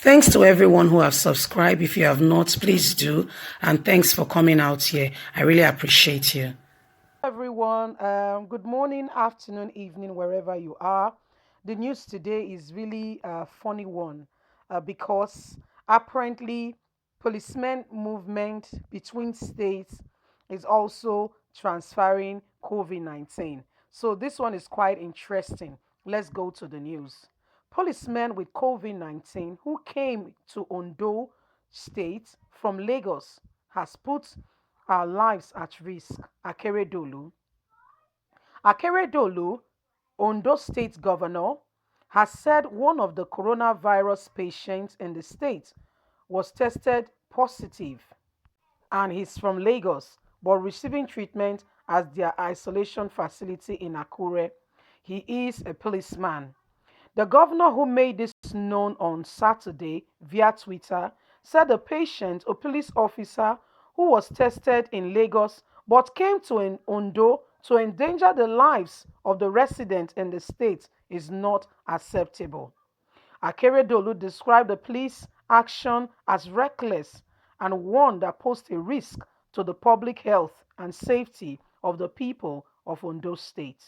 Thanks to everyone who have subscribed. If you have not, please do. And thanks for coming out here. I really appreciate you. Everyone, good morning, afternoon, evening, wherever you are. The news today is really a funny one because apparently policemen movement between states is also transferring COVID-19. So this one is quite interesting. Let's go to the news. Policemen with COVID-19 who came to Ondo state from Lagos has put our lives at risk. Akeredolu, Ondo State Governor, has said one of the coronavirus patients in the state was tested positive and he's from Lagos but receiving treatment at their isolation facility in Akure. He is a policeman. The governor, who made this known on Saturday via Twitter, said the patient, a police officer who was tested in Lagos but came to Ondo to endanger the lives of the residents in the state, is not acceptable. Akeredolu described the police action as reckless and one that posed a risk to the public health and safety of the people of Ondo State.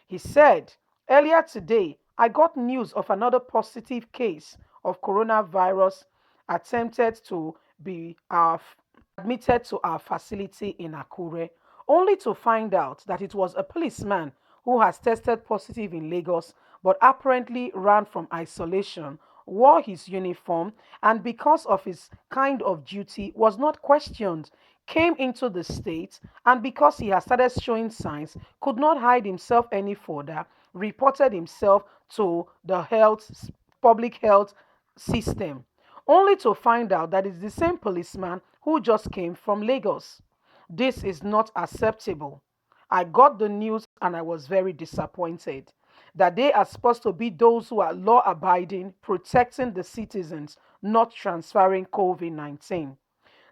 He said, "Earlier today, I got news of another positive case of coronavirus attempted to be admitted to our facility in Akure, only to find out that it was a policeman who has tested positive in Lagos but apparently ran from isolation, wore his uniform, and because of his kind of duty was not questioned, came into the state, and because he has started showing signs, could not hide himself any further, reported himself to the public health system, only to find out that it's the same policeman who just came from Lagos. This is not acceptable. I got the news and I was very disappointed that they are supposed to be those who are law abiding, protecting the citizens, not transferring COVID-19.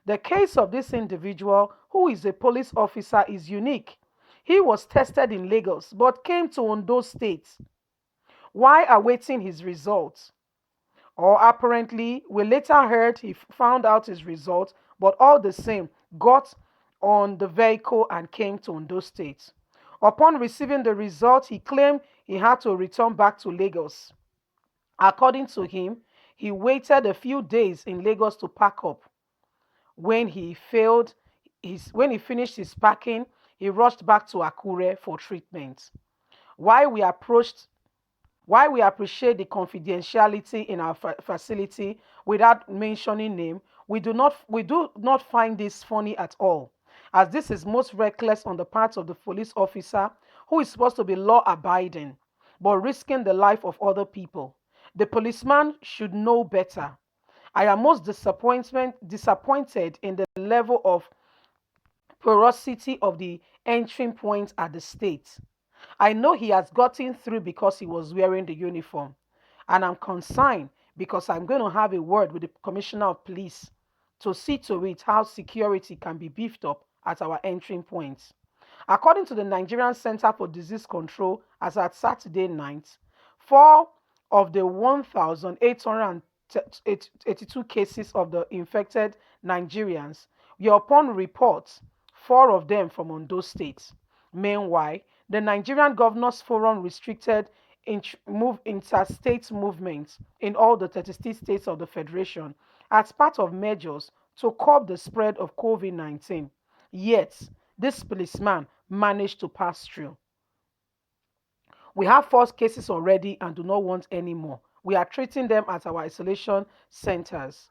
The case of this individual, who is a police officer, is unique. He was tested in Lagos but came to Ondo State while awaiting his results. Or apparently, we later heard he found out his result, but all the same, got on the vehicle and came to Ondo State. Upon receiving the result, he claimed he had to return back to Lagos. According to him, he waited a few days in Lagos to pack up. When he finished his packing, he rushed back to Akure for treatment. While we approached While we appreciate the confidentiality in our facility without mentioning name, we do not find this funny at all, as this is most reckless on the part of the police officer who is supposed to be law abiding but risking the life of other people. The policeman should know better. I am most disappointed in the level of porosity of the entering point at the state. I know he has gotten through because he was wearing the uniform. And I'm concerned because I'm going to have a word with the Commissioner of Police to see to it how security can be beefed up at our entering points. According to the Nigerian Center for Disease Control, as at Saturday night, four of the 1,882 cases of the infected Nigerians were, upon reports, four of them from Ondo State. Meanwhile, the Nigerian Governors Forum restricted interstate movements in all the 36 states of the Federation as part of measures to curb the spread of COVID-19. Yet, this policeman managed to pass through. We have false cases already and do not want any more. We are treating them at our isolation centers.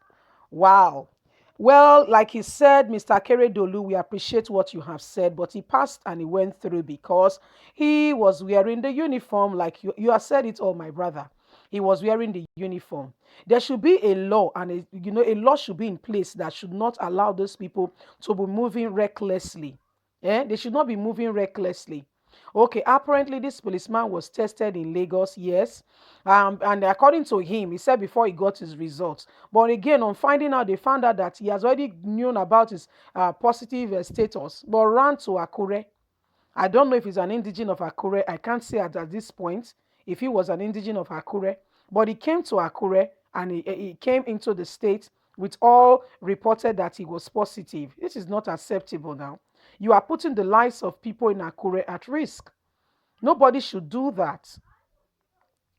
Wow. Well, like he said, Mr. Keredolu, we appreciate what you have said, but he passed and he went through because he was wearing the uniform, like you have said it all, my brother. He was wearing the uniform. There should be a law, and a law should be in place that should not allow those people to be moving recklessly. They should not be moving recklessly. Okay, apparently this policeman was tested in Lagos, yes. And according to him, he said before he got his results. But again, on finding out, they found out that he has already known about his positive status, but ran to Akure. I don't know if he's an indigene of Akure. I can't say at this point if he was an indigene of Akure. But he came to Akure and he came into the state with all reported that he was positive. This is not acceptable now. You are putting the lives of people in Akure at risk. Nobody should do that.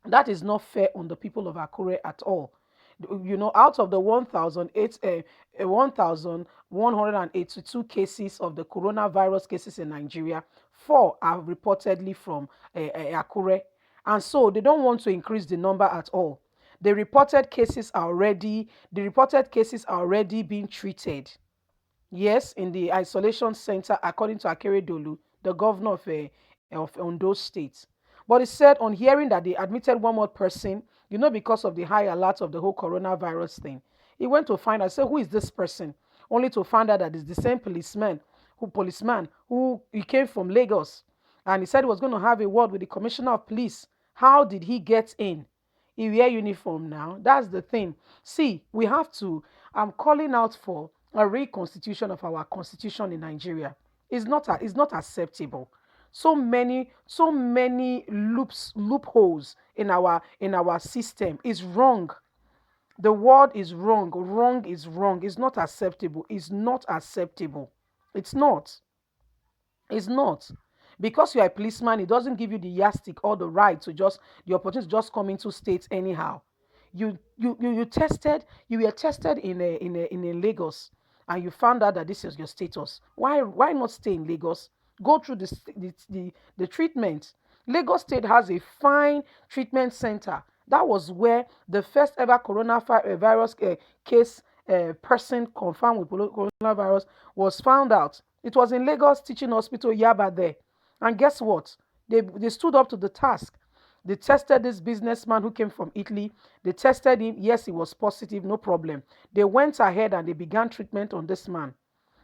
That is not fair on the people of Akure at all. Out of the 1,182 cases of the coronavirus cases in Nigeria, 4 are reportedly from Akure. And so they don't want to increase the number at all. The reported cases are already being treated. Yes, in the isolation center, according to Akere Dolu, the governor of Ondo State. But he said on hearing that they admitted one more person, because of the high alert of the whole coronavirus thing, he went to find out, say, who is this person? Only to find out that it's the same policeman who he came from Lagos. And he said he was going to have a word with the commissioner of police. How did he get in? He wear uniform now. That's the thing. See, we have to. I'm calling out for a reconstitution of our constitution in Nigeria. It's not acceptable. So many loopholes in our system is wrong. The word is wrong. Wrong is wrong. It's not acceptable. It's not acceptable. It's not. It's not. Because you are a policeman, it doesn't give you the yardstick or the right to just the opportunity to just come into states anyhow. You were tested in Lagos, and you found out that this is your status. Why not stay in Lagos? Go through the treatment. Lagos State has a fine treatment center. That was where the first ever coronavirus case person confirmed with coronavirus was found out. It was in Lagos Teaching Hospital, Yaba there. And guess what? They stood up to the task. They tested this businessman who came from Italy. They tested him. Yes, he was positive, no problem. They went ahead and they began treatment on this man.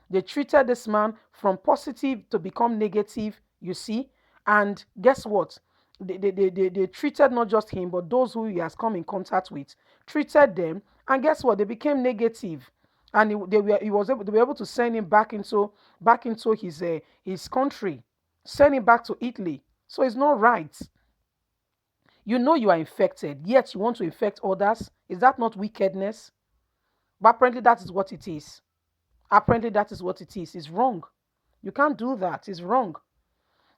They treated this man from positive to become negative, you see. And guess what? They treated not just him, but those who he has come in contact with, treated them. And guess what? They became negative. And they were able to send him back into his country, send him back to Italy. So it's not right. You know you are infected, yet you want to infect others. Is that not wickedness? But apparently that is what it is. Apparently that is what it is. It's wrong. You can't do that. It's wrong.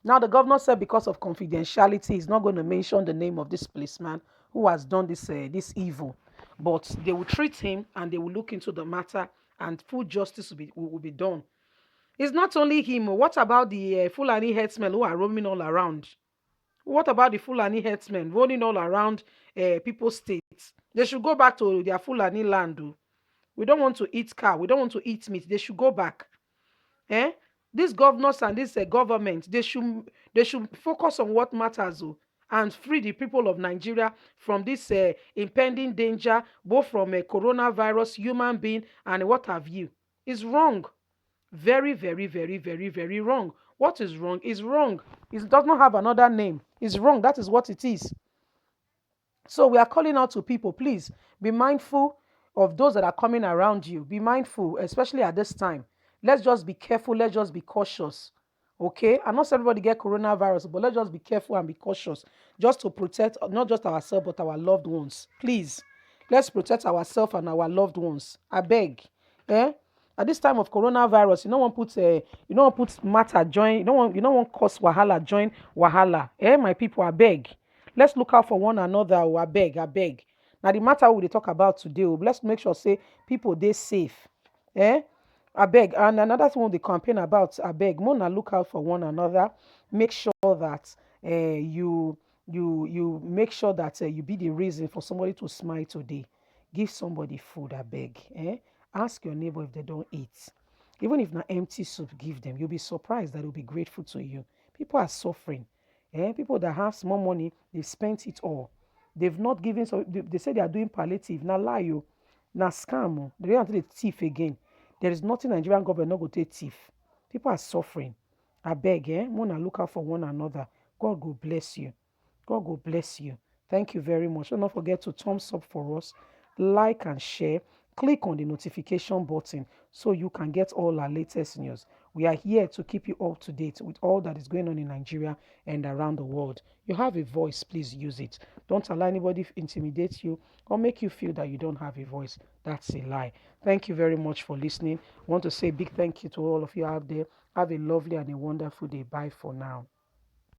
Now the governor said because of confidentiality, he's not going to mention the name of this policeman who has done this evil. But they will treat him and they will look into the matter and full justice will be done. It's not only him. What about the Fulani herdsmen who are roaming all around? What about the Fulani herdsmen roaming all around people's states? They should go back to their Fulani land. We don't want to eat cow. We don't want to eat meat. They should go back. Eh? These governors and this government, they should focus on what matters and free the people of Nigeria from this impending danger, both from coronavirus, human being, and what have you. It's wrong. Very, very, very, very, very wrong. What is wrong is wrong. It does not have another name. It's wrong. That is what it is. So we are calling out to people, please be mindful of those that are coming around you. Be mindful, especially at this time. Let's just be careful. Let's just be cautious. Okay? And not everybody get coronavirus, but let's just be careful and be cautious just to protect not just ourselves, but our loved ones. Please, let's protect ourselves and our loved ones. I beg. Eh? At this time of coronavirus, you don't want put matter join, you don't want cause wahala join wahala. My people, I beg. Let's look out for one another. I beg, I beg. Now the matter we dey talk about today, let's make sure say people they safe. I beg. And another thing they campaign about, I beg. Mona look out for one another. Make sure that you make sure that you be the reason for somebody to smile today. Give somebody food, I beg. Ask your neighbor if they don't eat. Even if not empty soup, give them. You'll be surprised that they'll be grateful to you. People are suffering. People that have small money, they've spent it all. They've not given, so they say they are doing palliative. Now lie you. Now scam. They don't take thief again. There is nothing Nigerian government not go take thief. People are suffering. I beg, Mona look out for one another. God will bless you. God will bless you. Thank you very much. Don't forget to thumbs up for us, like and share. Click on the notification button so you can get all our latest news. We are here to keep you up to date with all that is going on in Nigeria and around the world. You have a voice, please use it. Don't allow anybody to intimidate you or make you feel that you don't have a voice. That's a lie. Thank you very much for listening. I want to say a big thank you to all of you out there. Have a lovely and a wonderful day. Bye for now.